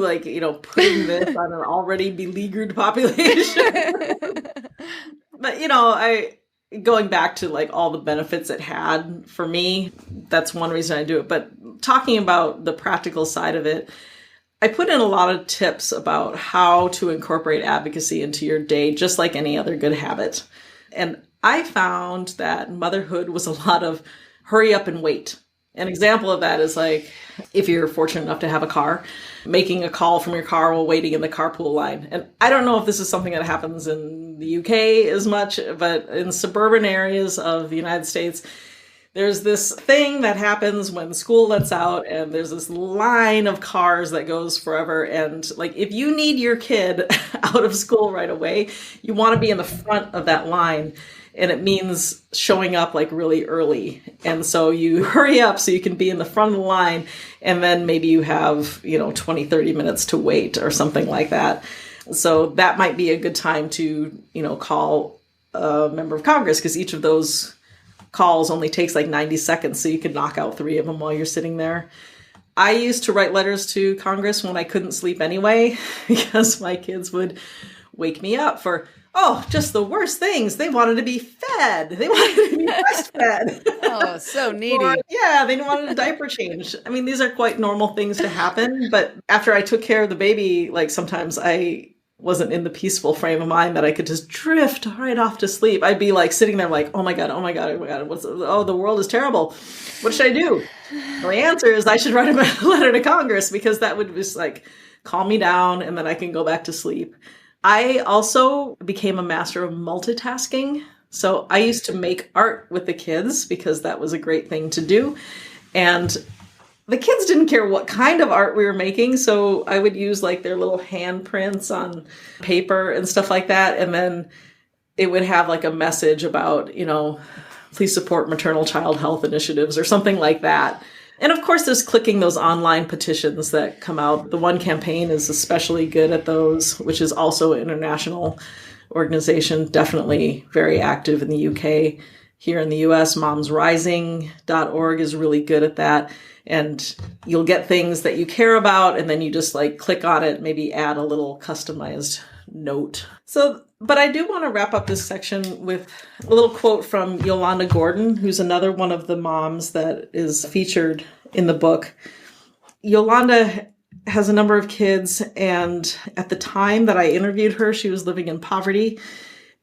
putting this on an already beleaguered population? But, going back to all the benefits it had for me, that's one reason I do it. But talking about the practical side of it, I put in a lot of tips about how to incorporate advocacy into your day, just like any other good habit. And I found that motherhood was a lot of hurry up and wait. An example of that is if you're fortunate enough to have a car, making a call from your car while waiting in the carpool line. And I don't know if this is something that happens in the UK as much, but in suburban areas of the United States, there's this thing that happens when school lets out and there's this line of cars that goes forever. And if you need your kid out of school right away, you want to be in the front of that line. And it means showing up really early. And so you hurry up so you can be in the front of the line. And then maybe you have, 20, 30 minutes to wait or something like that. So that might be a good time to, call a member of Congress, because each of those calls only takes 90 seconds. So you could knock out 3 of them while you're sitting there. I used to write letters to Congress when I couldn't sleep anyway, because my kids would wake me up for just the worst things. They wanted to be fed. They wanted to be breastfed. Oh, so needy. They wanted a diaper change. I mean, these are quite normal things to happen. But after I took care of the baby, sometimes I wasn't in the peaceful frame of mind that I could just drift right off to sleep. I'd be sitting there oh my God. The world is terrible. What should I do? Well, the answer is I should write a letter to Congress, because that would just calm me down, and then I can go back to sleep. I also became a master of multitasking. So I used to make art with the kids because that was a great thing to do. And the kids didn't care what kind of art we were making. So I would use like their little handprints on paper and stuff like that. And then it would have like a message about, please support maternal child health initiatives or something like that. And of course, there's clicking those online petitions that come out. The One Campaign is especially good at those, which is also an international organization, definitely very active in the UK. Here in the US, momsrising.org is really good at that. And you'll get things that you care about, and then you just like click on it, maybe add a little customized note. But I do want to wrap up this section with a little quote from Yolanda Gordon, who's another one of the moms that is featured in the book. Yolanda has a number of kids, and at the time that I interviewed her, she was living in poverty,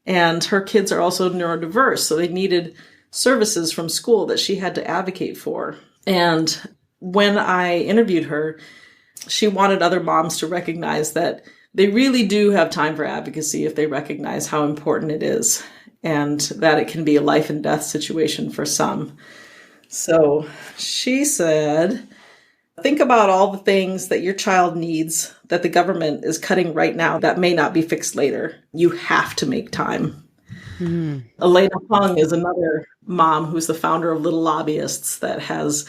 and her kids are also neurodiverse, so they needed services from school that she had to advocate for. And when I interviewed her, she wanted other moms to recognize that they really do have time for advocacy if they recognize how important it is, and that it can be a life and death situation for some. So she said, think about all the things that your child needs that the government is cutting right now that may not be fixed later. You have to make time. Mm. Elena Hung is another mom who's the founder of Little Lobbyists that has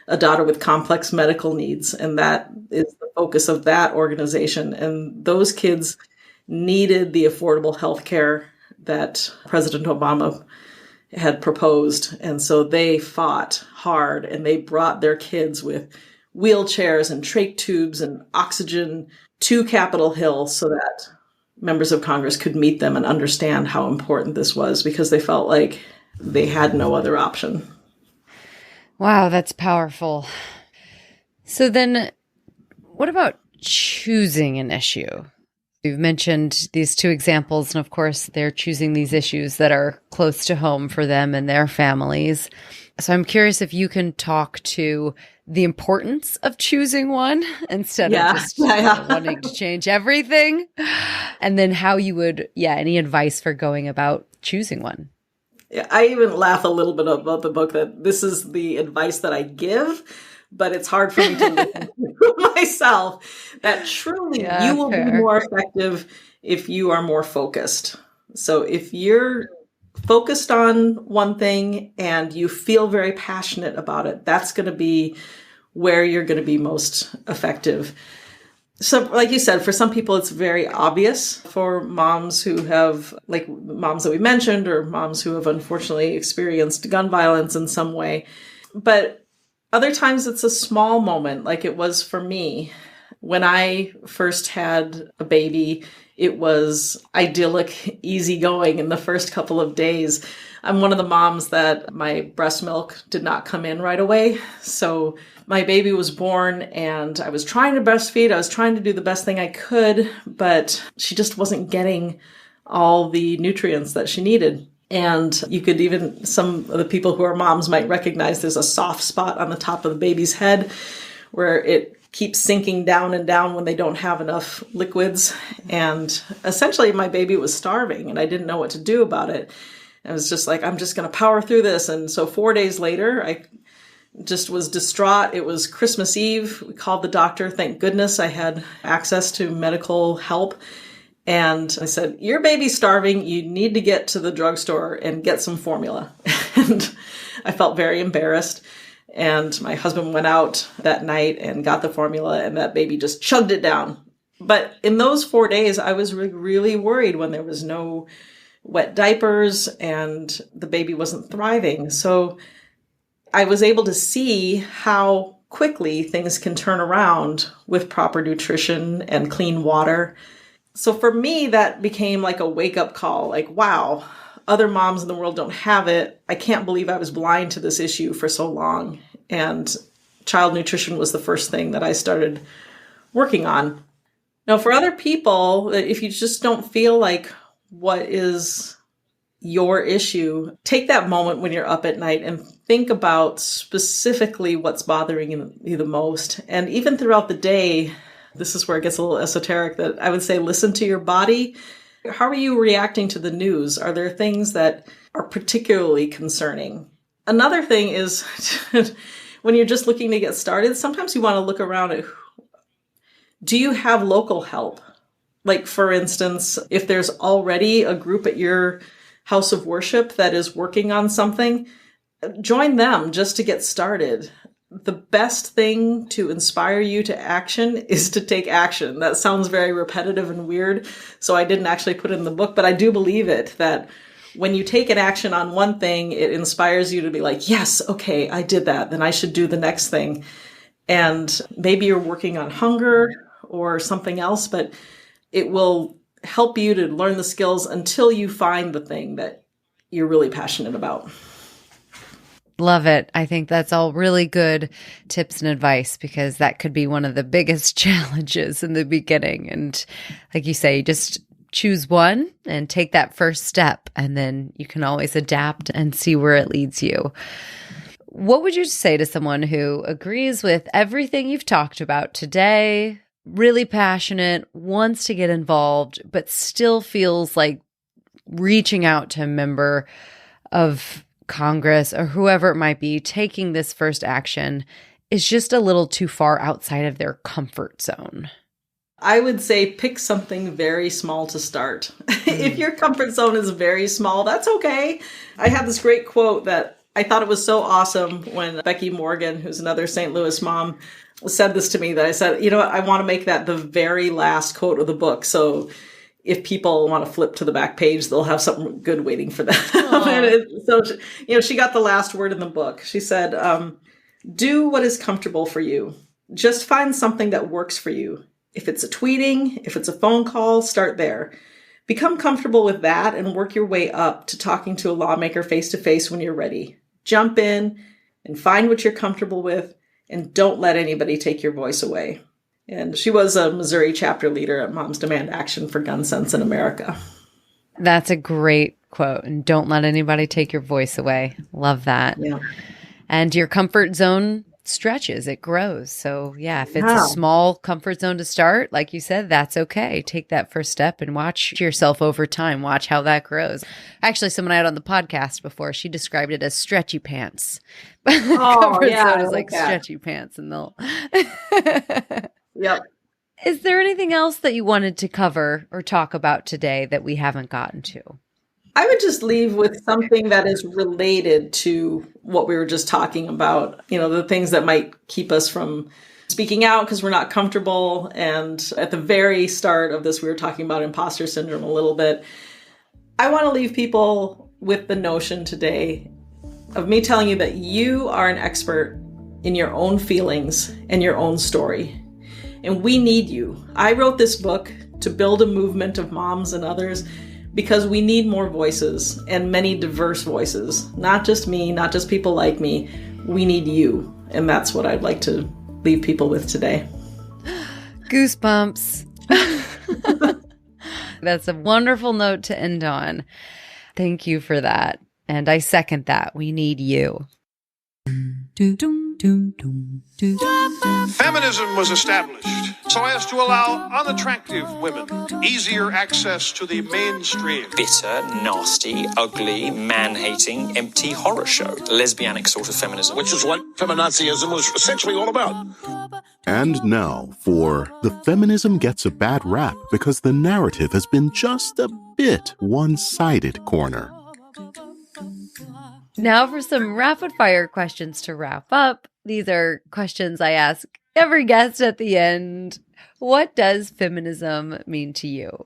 a daughter with complex medical needs. And that is the focus of that organization. And those kids needed the affordable health care that President Obama had proposed. And so they fought hard, and they brought their kids with wheelchairs and trach tubes and oxygen to Capitol Hill so that members of Congress could meet them and understand how important this was, because they felt like they had no other option. Wow, that's powerful. So then what about choosing an issue? You've mentioned these two examples, and of course, they're choosing these issues that are close to home for them and their families. So I'm curious if you can talk to the importance of choosing one instead of just wanting to change everything, and then how you would, any advice for going about choosing one. Yeah, I even laugh a little bit about the book that this is the advice that I give, but it's hard for me to listen to myself. That truly you will be more effective if you are more focused. So if you're focused on one thing and you feel very passionate about it, that's going to be where you're going to be most effective. So like you said, for some people, it's very obvious. For moms who have, like moms that we mentioned, or moms who have unfortunately experienced gun violence in some way. But other times it's a small moment, like it was for me. When I first had a baby, it was idyllic, easygoing in the first couple of days. I'm one of the moms that my breast milk did not come in right away. So my baby was born and I was trying to breastfeed. I was trying to do the best thing I could, but she just wasn't getting all the nutrients that she needed. And you could even, some of the people who are moms might recognize there's a soft spot on the top of the baby's head where it keeps sinking down and down when they don't have enough liquids. And essentially my baby was starving and I didn't know what to do about it. I was just like, I'm just going to power through this. And so 4 days later, I just was distraught. It was Christmas Eve. We called the doctor. Thank goodness I had access to medical help. And I said, your baby's starving. You need to get to the drugstore and get some formula. And I felt very embarrassed. And my husband went out that night and got the formula, and that baby just chugged it down. But in those 4 days, I was really worried when there was no wet diapers and the baby wasn't thriving. So I was able to see how quickly things can turn around with proper nutrition and clean water. So for me, that became like a wake-up call, like, wow, other moms in the world don't have it. I can't believe I was blind to this issue for so long. And child nutrition was the first thing that I started working on. Now, for other people, if you just don't feel like what is your issue, take that moment when you're up at night and think about specifically what's bothering you the most. And even throughout the day, this is where it gets a little esoteric, that I would say listen to your body. How are you reacting to the news? Are there things that are particularly concerning? Another thing is when you're just looking to get started, sometimes you want to look around at, do you have local help? Like, for instance, if there's already a group at your house of worship that is working on something, join them just to get started. The best thing to inspire you to action is to take action. That sounds very repetitive and weird, so I didn't actually put it in the book, but I do believe it, that when you take an action on one thing, it inspires you to be like, yes, okay, I did that, then I should do the next thing. And maybe you're working on hunger or something else, but it will help you to learn the skills until you find the thing that you're really passionate about. Love it. I think that's all really good tips and advice, because that could be one of the biggest challenges in the beginning. And like you say, just choose one and take that first step, and then you can always adapt and see where it leads you. What would you say to someone who agrees with everything you've talked about today, really passionate, wants to get involved, but still feels like reaching out to a member of Congress or whoever it might be, taking this first action is just a little too far outside of their comfort zone? I would say pick something very small to start. If your comfort zone is very small, that's okay. I have this great quote that I thought it was so awesome when Becky Morgan, who's another St. Louis mom, said this to me, that I said, you know what, I want to make that the very last quote of the book. So if people want to flip to the back page, they'll have something good waiting for them. So, she got the last word in the book. She said, do what is comfortable for you. Just find something that works for you. If it's a tweeting, if it's a phone call, start there. Become comfortable with that and work your way up to talking to a lawmaker face-to-face when you're ready. Jump in and find what you're comfortable with, and don't let anybody take your voice away. And she was a Missouri chapter leader at Moms Demand Action for Gun Sense in America. That's a great quote. And don't let anybody take your voice away. Love that. Yeah. And your comfort zone stretches, it grows. So yeah, if it's a small comfort zone to start, like you said, that's okay. Take that first step and watch yourself over time. Watch how that grows. Actually, someone I had on the podcast before, she described it as stretchy pants. Comfort zone is like stretchy pants, and they'll... Yep. Is there anything else that you wanted to cover or talk about today that we haven't gotten to? I would just leave with something that is related to what we were just talking about, the things that might keep us from speaking out because we're not comfortable. And at the very start of this, we were talking about imposter syndrome a little bit. I want to leave people with the notion today of me telling you that you are an expert in your own feelings and your own story. And we need you. I wrote this book to build a movement of moms and others because we need more voices, and many diverse voices. Not just me, not just people like me. We need you. And that's what I'd like to leave people with today. Goosebumps. That's a wonderful note to end on. Thank you for that. And I second that. We need you. Feminism was established so as to allow unattractive women easier access to the mainstream. Bitter, nasty, ugly, man-hating, empty horror show. Lesbianic sort of feminism. Which is what feminazism was essentially all about. And now for The Feminism Gets a Bad Rap Because the Narrative Has Been Just a Bit One-Sided corner. Now for some rapid fire questions to wrap up. These are questions I ask every guest at the end. What does feminism mean to you?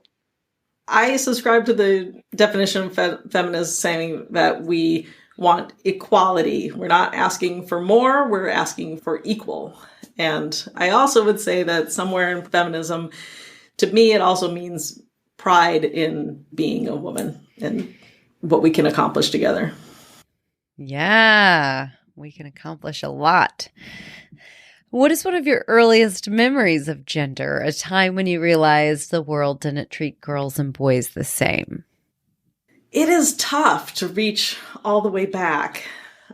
I subscribe to the definition of feminism saying that we want equality. We're not asking for more, we're asking for equal. And I also would say that somewhere in feminism, to me, it also means pride in being a woman and what we can accomplish together. Yeah, we can accomplish a lot. What is one of your earliest memories of gender, a time when you realized the world didn't treat girls and boys the same? It is tough to reach all the way back.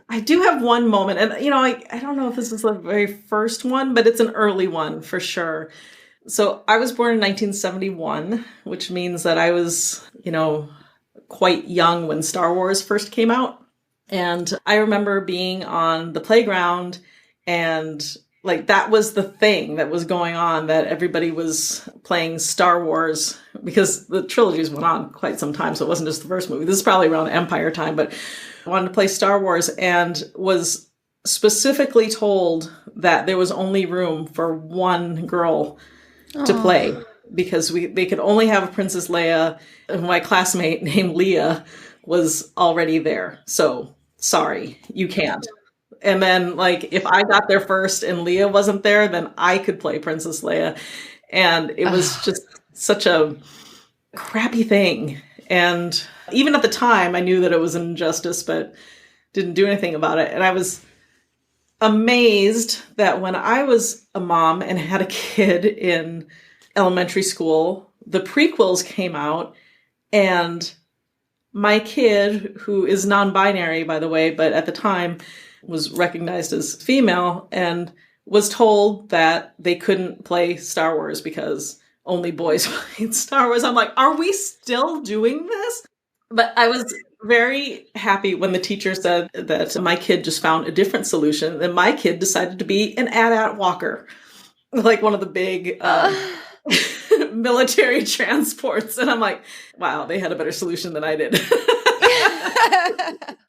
I do have one moment, and I don't know if this is the very first one, but it's an early one for sure. So I was born in 1971, which means that I was, quite young when Star Wars first came out. And I remember being on the playground And like that was the thing that was going on, that everybody was playing Star Wars, because the trilogies went on quite some time. So it wasn't just the first movie. This is probably around Empire time, but I wanted to play Star Wars and was specifically told that there was only room for one girl to play, because they could only have a Princess Leia. And my classmate named Leah was already there. So sorry, you can't. And then like, if I got there first and Leah wasn't there, then I could play Princess Leia. And it was just such a crappy thing. And even at the time, I knew that it was an injustice, but didn't do anything about it. And I was amazed that when I was a mom and had a kid in elementary school, the prequels came out, and my kid, who is non-binary, by the way, but at the time was recognized as female, and was told that they couldn't play Star Wars because only boys played Star Wars. I'm like, are we still doing this? But I was very happy when the teacher said that my kid just found a different solution, and my kid decided to be an AT-AT walker, like one of the big military transports. And I'm like, wow, they had a better solution than I did.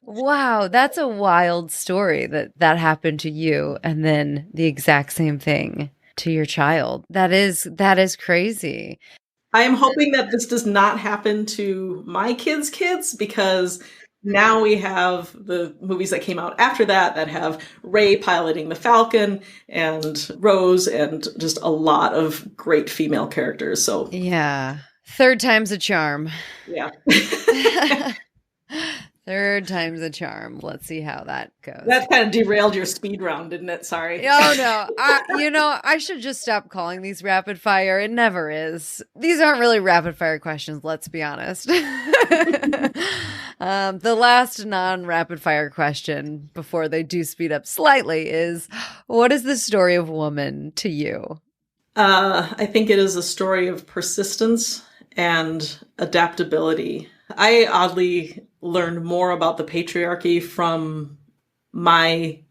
Wow, that's a wild story that happened to you, and then the exact same thing to your child. That is crazy. I am hoping that this does not happen to my kids' kids, because now we have the movies that came out after that have Rey piloting the Falcon and Rose and just a lot of great female characters. So yeah, third time's a charm. Yeah. Third time's a charm. Let's see how that goes. That kind of derailed your speed round, didn't it? Sorry. Oh, no. I should just stop calling these rapid fire. It never is. These aren't really rapid fire questions, let's be honest. The last non-rapid fire question before they do speed up slightly is, what is the story of woman to you? I think it is a story of persistence and adaptability. I oddly learned more about the patriarchy from my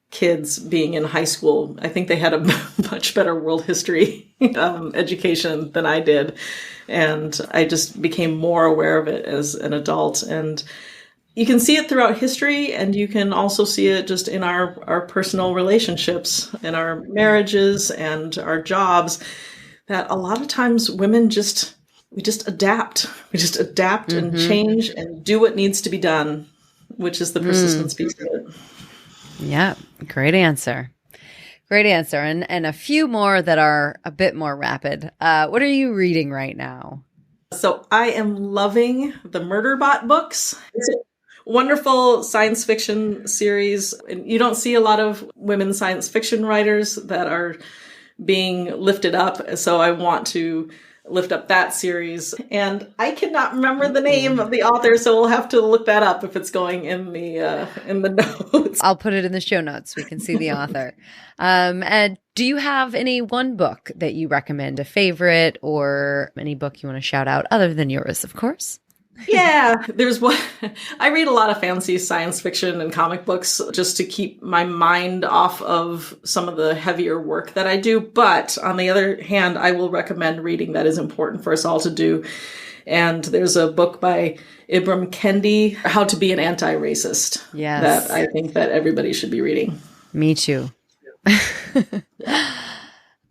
kids being in high school. I think they had a much better world history education than I did. And I just became more aware of it as an adult. And you can see it throughout history, and you can also see it just in our personal relationships, in our marriages and our jobs, that a lot of times women we just adapt. We just adapt and change and do what needs to be done, which is the persistence piece of it. Yeah, great answer. Great answer. And a few more that are a bit more rapid. What are you reading right now? So I am loving the Murderbot books. It's a wonderful science fiction series. And you don't see a lot of women science fiction writers that are being lifted up. So I want to lift up that series. And I cannot remember the name of the author, so we'll have to look that up if it's going in the notes. I'll put it in the show notes so we can see the author. And do you have any one book that you recommend, a favorite, or any book you want to shout out other than yours, of course? Yeah, there's one. I read a lot of fancy science fiction and comic books just to keep my mind off of some of the heavier work that I do. But on the other hand, I will recommend reading that is important for us all to do. And there's a book by Ibram Kendi, How to Be an Anti-Racist. Yes. That I think that everybody should be reading. Me too.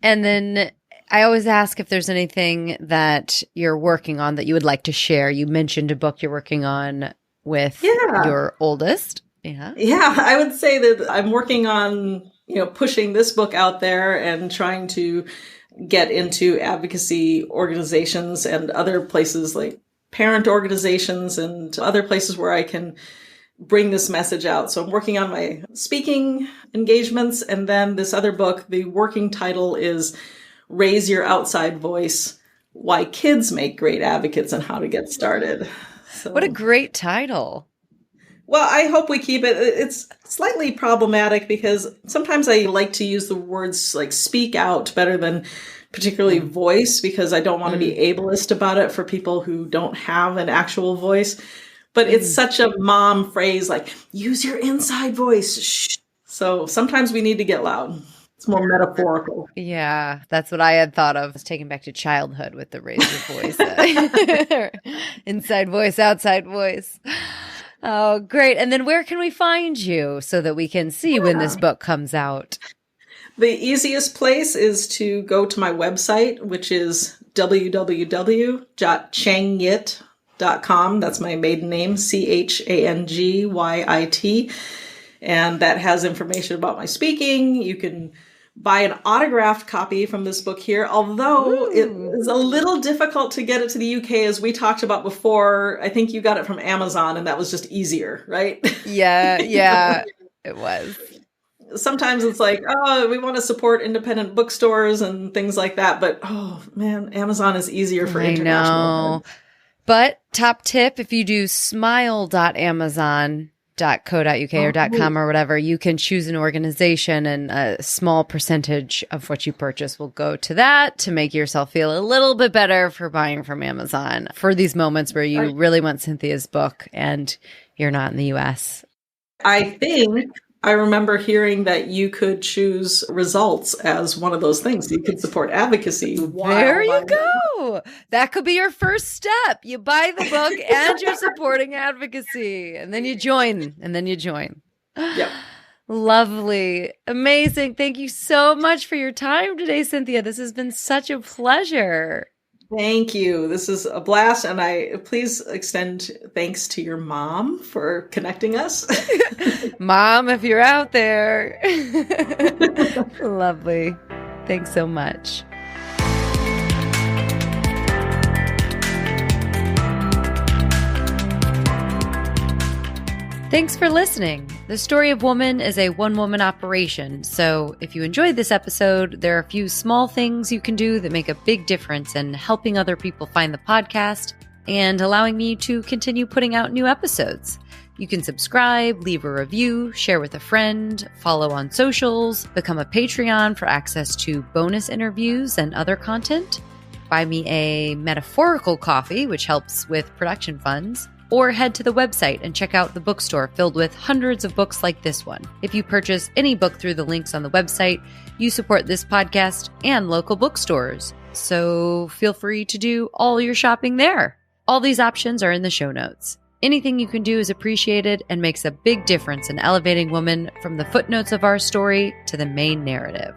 And then I always ask if there's anything that you're working on that you would like to share. You mentioned a book you're working on with your oldest. Yeah. Yeah, I would say that I'm working on, pushing this book out there and trying to get into advocacy organizations and other places like parent organizations and other places where I can bring this message out. So I'm working on my speaking engagements. And then this other book, the working title is Raise Your Outside Voice, Why Kids Make Great Advocates and How to Get Started. So, what a great title. Well, I hope we keep it. It's slightly problematic because sometimes I like to use the words like speak out better than particularly voice, because I don't want to be ableist about it for people who don't have an actual voice. But it's such a mom phrase, like use your inside voice. Shh. So sometimes we need to get loud. It's more metaphorical. Yeah, that's what I had thought of. I was taken back to childhood with the raise your voice. Inside voice, outside voice. Oh, great. And then where can we find you so that we can see when this book comes out? The easiest place is to go to my website, which is www.changyit.com. That's my maiden name, Changyit. And that has information about my speaking. You can buy an autographed copy from this book here, although it is a little difficult to get it to the UK, as we talked about before. I think you got it from Amazon, and that was just easier, right? Yeah, it was. Sometimes it's like, oh, we want to support independent bookstores and things like that. But, oh, man, Amazon is easier for international. I know. But top tip, if you do smile.amazon.co.uk or .com or whatever, you can choose an organization, and a small percentage of what you purchase will go to that to make yourself feel a little bit better for buying from Amazon for these moments where you really want Cynthia's book and you're not in the US. I think I remember hearing that you could choose results as one of those things. You could support advocacy. There you go. That could be your first step. You buy the book and you're supporting advocacy. And then you join. Yep. Lovely. Amazing. Thank you so much for your time today, Cynthia. This has been such a pleasure. Thank you. This is a blast. And I please extend thanks to your mom for connecting us. Mom, if you're out there. Lovely. Thanks so much. Thanks for listening. The Story of Woman is a one-woman operation, so if you enjoyed this episode, there are a few small things you can do that make a big difference in helping other people find the podcast and allowing me to continue putting out new episodes. You can subscribe, leave a review, share with a friend, follow on socials, become a Patreon for access to bonus interviews and other content, buy me a metaphorical coffee, which helps with production funds, or head to the website and check out the bookstore filled with hundreds of books like this one. If you purchase any book through the links on the website, you support this podcast and local bookstores. So feel free to do all your shopping there. All these options are in the show notes. Anything you can do is appreciated and makes a big difference in elevating women from the footnotes of our story to the main narrative.